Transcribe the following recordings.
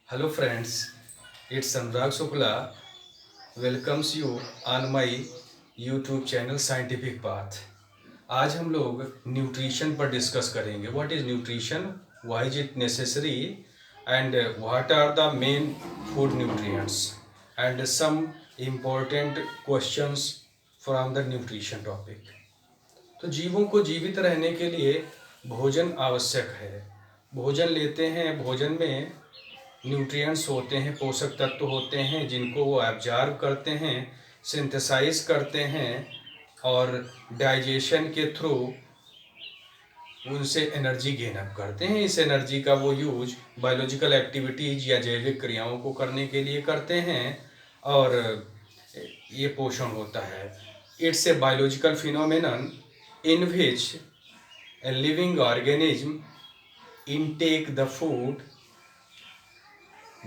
Hello friends, it's Anurag Shukla welcomes you on my YouTube channel Scientific Path. आज हम लोग nutrition पर discuss करेंगे. What is nutrition, why is it necessary and what are the main food nutrients and some important questions from the nutrition topic. तो जीवों को जीवित रहने के लिए भोजन आवश्यक है. भोजन लेते हैं, भोजन में न्यूट्रिएंट्स होते हैं, पोषक तत्व होते हैं जिनको वो एब्जॉर्ब करते हैं, सिंथेसाइज करते हैं और डाइजेशन के थ्रू उनसे एनर्जी गेन अप करते हैं. इस एनर्जी का वो यूज बायोलॉजिकल एक्टिविटीज या जैविक क्रियाओं को करने के लिए करते हैं और ये पोषण होता है. It's a biological phenomenon in which a living organism intake the food,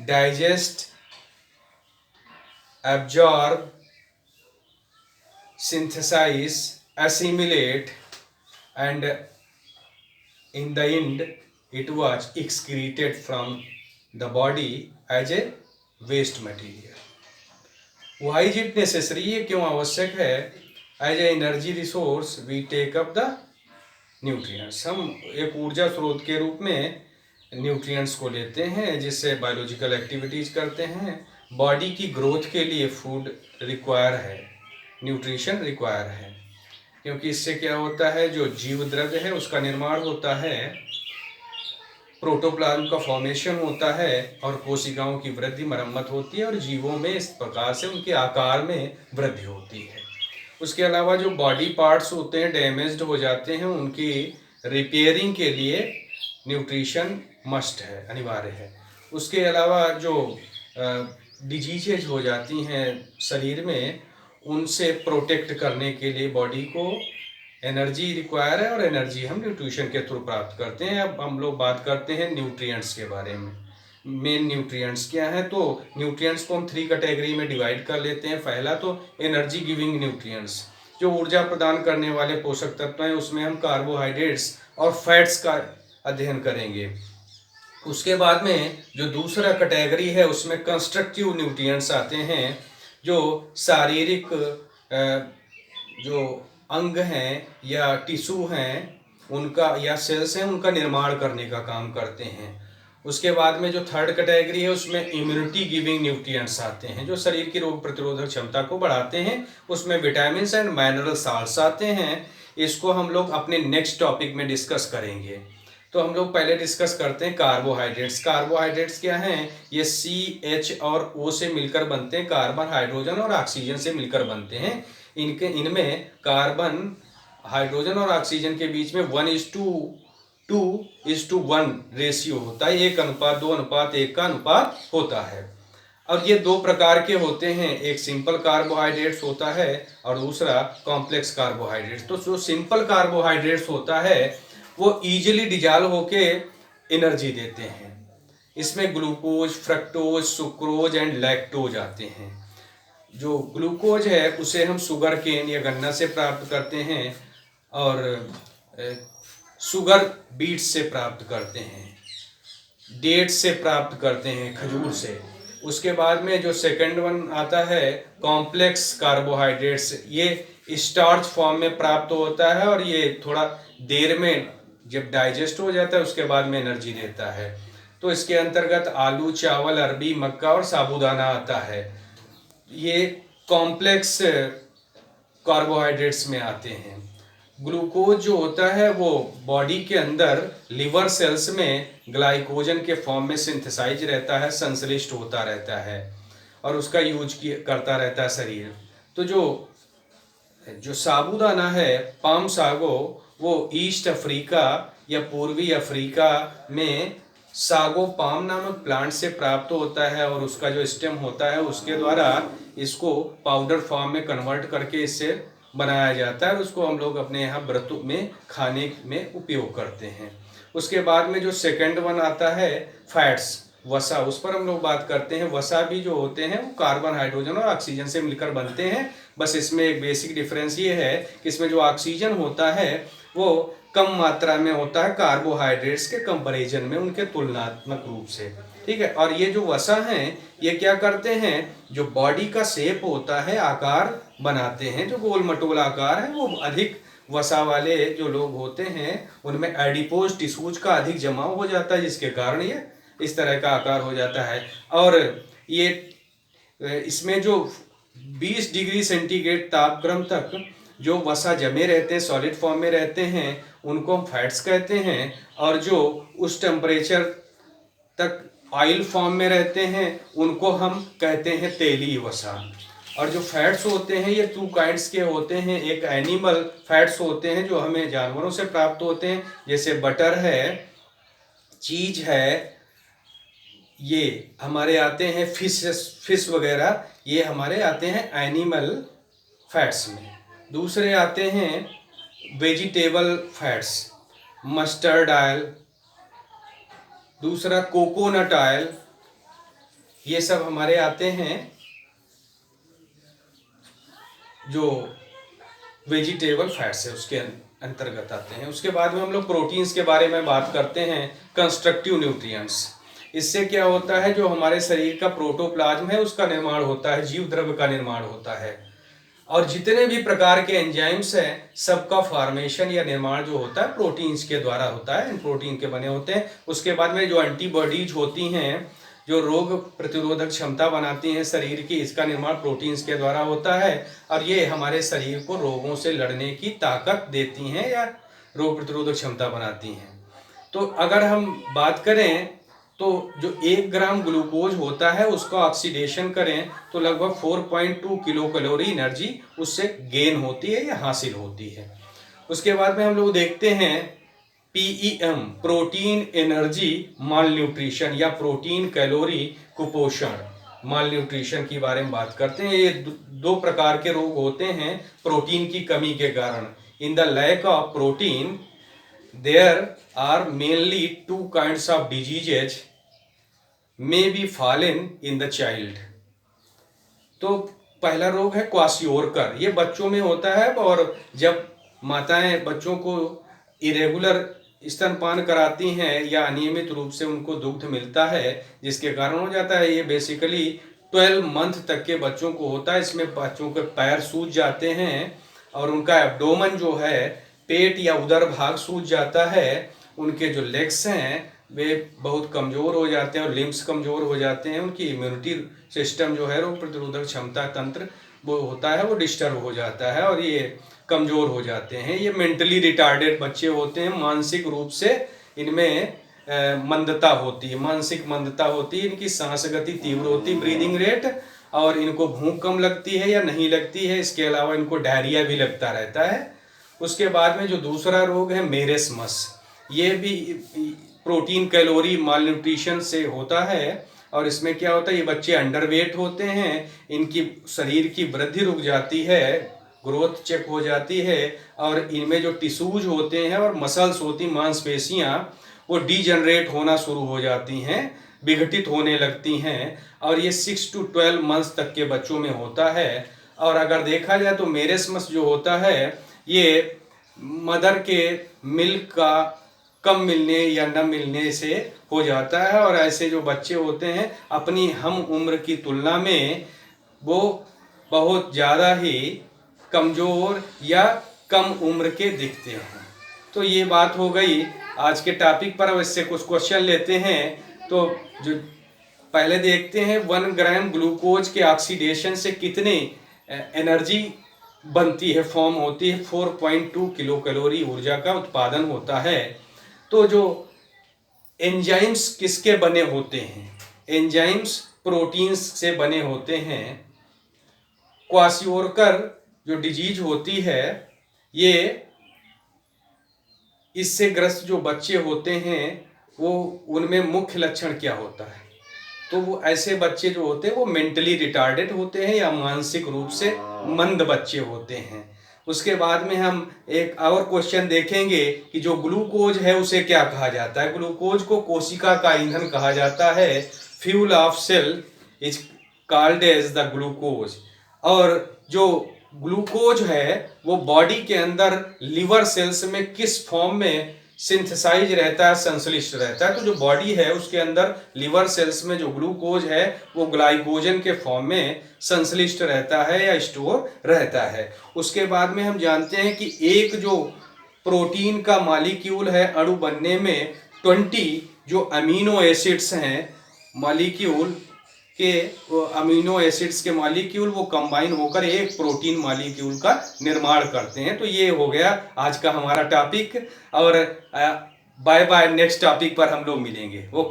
digest, absorb, synthesize, assimilate, and in the end it was excreted from the body as a waste material. Why is it necessary? ये क्यों आवश्यक है? As a energy resource we take up the nutrients. हम एक ऊर्जा स्रोत के रूप में न्यूट्रिएंट्स को लेते हैं जिससे बायोलॉजिकल एक्टिविटीज करते हैं. बॉडी की ग्रोथ के लिए फूड रिक्वायर है, न्यूट्रिशन रिक्वायर है, क्योंकि इससे क्या होता है, जो जीव द्रव्य है उसका निर्माण होता है, प्रोटोप्लाज्म का फॉर्मेशन होता है और कोशिकाओं की वृद्धि मरम्मत होती है और जीवों में इस प्रकार से उनके आकार में वृद्धि होती है. उसके अलावा जो बॉडी पार्ट्स होते हैं डैमेज्ड हो जाते हैं, उनकी रिपेयरिंग के लिए न्यूट्रिशन मस्ट है, अनिवार्य है. उसके अलावा जो डिजीजेज हो जाती हैं शरीर में, उनसे प्रोटेक्ट करने के लिए बॉडी को एनर्जी रिक्वायर है और एनर्जी हम न्यूट्रिशन के थ्रू प्राप्त करते हैं. अब हम लोग बात करते हैं न्यूट्रिएंट्स के बारे में. मेन न्यूट्रिएंट्स क्या है? तो न्यूट्रिएंट्स को हम 3 कैटेगरी में डिवाइड कर लेते हैं. पहला तो एनर्जी गिविंग न्यूट्रिएंट्स, जो ऊर्जा प्रदान करने वाले पोषक तत्व हैं, उसमें हम कार्बोहाइड्रेट्स और फैट्स का अध्ययन करेंगे. उसके बाद में जो दूसरा कैटेगरी है उसमें कंस्ट्रक्टिव न्यूट्रिएंट्स आते हैं, जो शारीरिक जो अंग हैं या टिश्यू हैं उनका या सेल्स हैं उनका निर्माण करने का काम करते हैं. उसके बाद में जो थर्ड कैटेगरी है उसमें इम्यूनिटी गिविंग न्यूट्रिएंट्स आते हैं, जो शरीर की रोग प्रतिरोधक क्षमता को बढ़ाते हैं. उसमें विटामिन एंड मिनरल साल्ट्स आते हैं. इसको हम लोग अपने नेक्स्ट टॉपिक में डिस्कस करेंगे. तो हम लोग पहले डिस्कस करते हैं कार्बोहाइड्रेट्स. कार्बोहाइड्रेट्स क्या हैं? ये CH और O से मिलकर बनते हैं, कार्बन, हाइड्रोजन और ऑक्सीजन से मिलकर बनते हैं. इनमें कार्बन, हाइड्रोजन और ऑक्सीजन के बीच में 1:2:1 रेशियो होता है. 1:2:1 का अनुपात होता है. और ये 2 प्रकार के होते हैं, एक सिंपल कार्बोहाइड्रेट्स होता है और दूसरा कॉम्प्लेक्स कार्बोहाइड्रेट्स. तो जो सिंपल कार्बोहाइड्रेट्स होता है वो ईजिली डिजॉल्व होके एनर्जी देते हैं. इसमें glucose, fructose, sucrose and lactose आते हैं. जो ग्लूकोज है उसे हम शुगर केन या गन्ना से प्राप्त करते हैं और शुगर बीट्स से प्राप्त करते हैं, डेट्स से प्राप्त करते हैं, खजूर से. उसके बाद में जो सेकंड वन आता है कॉम्प्लेक्स कार्बोहाइड्रेट्स, ये स्टार्च फॉर्म में प्राप्त होता है और ये थोड़ा देर में जब डाइजेस्ट हो जाता है उसके बाद में एनर्जी देता है. तो इसके अंतर्गत आलू, चावल, अरबी, मक्का और साबूदाना आता है. ये कॉम्प्लेक्स कार्बोहाइड्रेट्स में आते हैं. ग्लूकोज जो होता है वो बॉडी के अंदर लिवर सेल्स में ग्लाइकोजन के फॉर्म में सिंथेसाइज रहता है, संश्लिष्ट होता रहता है और उसका यूज करता रहता है शरीर. तो जो साबूदाना है, पाम सागो, वो ईस्ट अफ्रीका या पूर्वी अफ्रीका में सागो पाम नामक प्लांट से प्राप्त होता है और उसका जो स्टेम होता है उसके द्वारा इसको पाउडर फॉर्म में कन्वर्ट करके इससे बनाया जाता है और उसको हम लोग अपने यहाँ व्रतों में खाने में उपयोग करते हैं. उसके बाद में जो सेकंड वन आता है फैट्स, वसा, उस पर हम लोग बात करते हैं. वसा भी जो होते हैं वो कार्बन, हाइड्रोजन और ऑक्सीजन से मिलकर बनते हैं. बस इसमें एक बेसिक डिफरेंस ये है कि इसमें जो ऑक्सीजन होता है वो कम मात्रा में होता है कार्बोहाइड्रेट्स के कंपैरिजन में, उनके तुलनात्मक रूप से। ठीक है। और ये जो वसा हैं ये क्या करते हैं, जो बॉडी का शेप होता है, आकार बनाते हैं, जो गोल मटोल आकार है, वो अधिक वसा वाले जो लोग होते हैं उनमें एडिपोज टिश्यूज का अधिक जमाव हो जाता है, जिसके कारण ये इस तरह का आकार हो जाता है। और ये इसमें जो 20 डिग्री सेंटीग्रेड तापक्रम तक जो वसा जमे रहते हैं, सॉलिड फॉर्म में रहते हैं, उनको हम फैट्स कहते हैं। और जो उस टेम्परेचर तक ऑयल फॉर्म में रहते हैं उनको हम कहते हैं तेलीय वसा। और जो फैट्स होते हैं ये 2 काइंड्स के होते हैं। एक एनिमल फैट्स होते हैं जो हमें जानवरों से प्राप्त होते हैं, जैसे बटर है, चीज है, ये हमारे आते हैं फिश वगैरह, ये हमारे आते हैं एनिमल फैट्स में। दूसरे आते हैं वेजिटेबल फैट्स, मस्टर्ड ऑयल, दूसरा कोकोनट ऑयल, ये सब हमारे आते हैं जो वेजिटेबल फैट्स है उसके अंतर्गत आते हैं। उसके बाद में हम लोग प्रोटीन्स के बारे में बात करते हैं, कंस्ट्रक्टिव न्यूट्रिएंट्स। इससे क्या होता है, जो हमारे शरीर का प्रोटोप्लाज्म है उसका निर्माण होता है, जीव द्रव्य का निर्माण होता है। और जितने भी प्रकार के एंजाइम्स हैं सबका फॉर्मेशन या निर्माण जो होता है प्रोटीन्स के द्वारा होता है, इन प्रोटीन के बने होते हैं। उसके बाद में जो एंटीबॉडीज होती हैं जो रोग प्रतिरोधक क्षमता बनाती हैं शरीर की, इसका निर्माण प्रोटीन्स के द्वारा होता है। और ये हमारे शरीर को रोगों से लड़ने की ताकत देती हैं या रोग प्रतिरोधक क्षमता बनाती हैं। तो अगर हम बात करें तो जो 1 ग्राम ग्लूकोज होता है उसका ऑक्सीडेशन करें तो लगभग 4.2 किलो कैलोरी एनर्जी उससे गेन होती है या हासिल होती है। उसके बाद में हम लोग देखते हैं PEM, प्रोटीन एनर्जी माल न्यूट्रिशन या प्रोटीन कैलोरी कुपोषण, माल न्यूट्रिशन के बारे में बात करते हैं। ये 2 प्रकार के रोग होते हैं प्रोटीन की कमी के कारण। In the lack of protein there are mainly 2 kinds of diseases may be fallen in the child। तो पहला रोग है क्वाशियोरकर, ये बच्चों में होता है। और जब माताएं बच्चों को इरेगुलर स्तनपान कराती हैं या अनियमित रूप से उनको दुग्ध मिलता है जिसके कारण हो जाता है, ये बेसिकली 12 मंथ तक के बच्चों को होता है। इसमें बच्चों के पैर सूज जाते हैं और उनका एब्डोमेन जो है, पेट या उदर भाग सूज जाता है। उनके जो लेग्स हैं वे बहुत कमज़ोर हो जाते हैं और लिम्स कमज़ोर हो जाते हैं। उनकी इम्यूनिटी सिस्टम जो है, रोग प्रतिरोधक क्षमता तंत्र वो होता है, वो डिस्टर्ब हो जाता है और ये कमज़ोर हो जाते हैं। ये मेंटली रिटार्डेड बच्चे होते हैं, मानसिक रूप से इनमें मंदता होती है, मानसिक मंदता होती है। इनकी सांस गति तीव्र होती है, ब्रीदिंग रेट, और इनको भूख कम लगती है या नहीं लगती है। इसके अलावा इनको डायरिया भी लगता रहता है। उसके बाद में जो दूसरा रोग है मेरेस्मस, ये भी प्रोटीन कैलोरी माल न्यूट्रिशन से होता है। और इसमें क्या होता है, ये बच्चे अंडरवेट होते हैं, इनकी शरीर की वृद्धि रुक जाती है, ग्रोथ चेक हो जाती है, और इनमें जो टिश्यूज होते हैं और मसल्स होती, मांसपेशियां, वो डीजनरेट होना शुरू हो जाती हैं, विघटित होने लगती हैं। और ये 6 to 12 मंथ्स तक के बच्चों में होता है। और अगर देखा जाए तो मेरेस्मस जो होता है ये मदर के मिल्क का कम मिलने या न मिलने से हो जाता है। और ऐसे जो बच्चे होते हैं अपनी हम उम्र की तुलना में वो बहुत ज़्यादा ही कमज़ोर या कम उम्र के दिखते हैं। तो ये बात हो गई आज के टॉपिक पर। अब इससे कुछ क्वेश्चन लेते हैं। तो जो पहले देखते हैं 1 ग्राम ग्लूकोज के ऑक्सीडेशन से कितने एनर्जी बनती है, फॉर्म होती है। 4.2 किलो कैलोरी ऊर्जा का उत्पादन होता है। तो जो एंजाइम्स किसके बने होते हैं, एंजाइम्स प्रोटीन्स से बने होते हैं। क्वाशियोरकर जो डिजीज होती है, ये इससे ग्रस्त जो बच्चे होते हैं वो उनमें मुख्य लक्षण क्या होता है, तो वो ऐसे बच्चे जो होते हैं वो मेंटली रिटार्डेड होते हैं या मानसिक रूप से मंद बच्चे होते हैं। उसके बाद में हम एक और क्वेश्चन देखेंगे कि जो ग्लूकोज है उसे क्या कहा जाता है। ग्लूकोज को कोशिका का ईंधन कहा जाता है। Fuel of cell is called as the glucose. और जो ग्लूकोज है वो बॉडी के अंदर लिवर सेल्स में किस फॉर्म में सिंथेसाइज रहता है, संश्लिष्ट रहता है। तो जो बॉडी है उसके अंदर लिवर सेल्स में जो ग्लूकोज है वो ग्लाइकोजन के फॉर्म में संश्लिष्ट रहता है या स्टोर रहता है। उसके बाद में हम जानते हैं कि एक जो प्रोटीन का मॉलिक्यूल है अणु बनने में 20 जो अमीनो एसिड्स हैं मॉलिक्यूल के, अमीनो एसिड्स के मॉलिक्यूल वो कंबाइन होकर एक प्रोटीन मॉलिक्यूल का निर्माण करते हैं। तो ये हो गया आज का हमारा टॉपिक, और बाय बाय, नेक्स्ट टॉपिक पर हम लोग मिलेंगे। ओके।